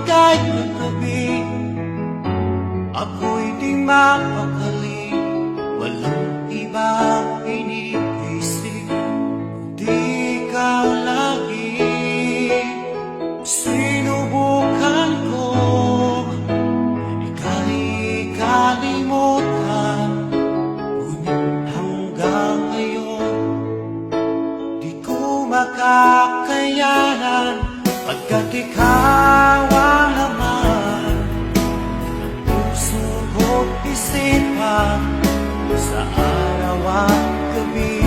kahit kagabi ako'y di mapakali. Walang ibang iniisip, di ka lagi. Sinubukan ko ika'y kalimutan, ngunit hanggang ngayon di ko makakayanan. Pagkat ikaw ang laman ng puso ko't isipan, sa araw at gabi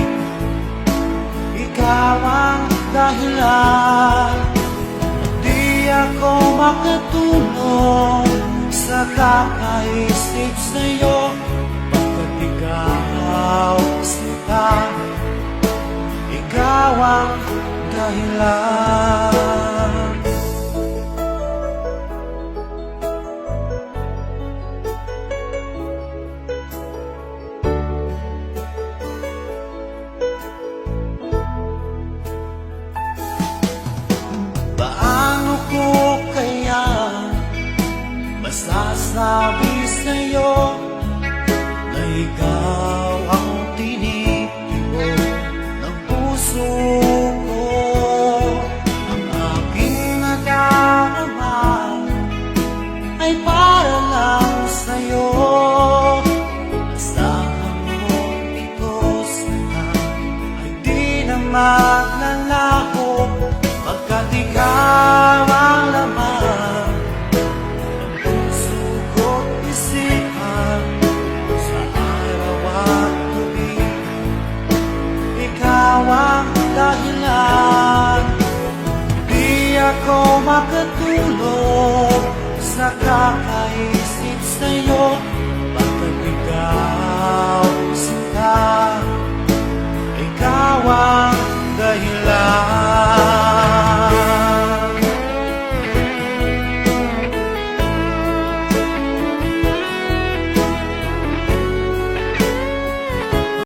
ikaw ang dahilan. Di ako makatulog sa kakaisip sa'yo, pagkat ikaw sinta, ikaw ang dahilan. Paano ko kaya masasabi sa'yo na ikaw ang tinitibok ng puso ko? Ang aking nadarama ay para lang sa'yo. Asahan mo ito sana ay di na maglalaho, pagkat ikaw ang laman ng puso ko't isipan, sa araw at gabi ikaw ang dahilan. Di ako makatulog sa kakaisip sa'yo, pagkat ikaw sinta, ikaw ang dahilan.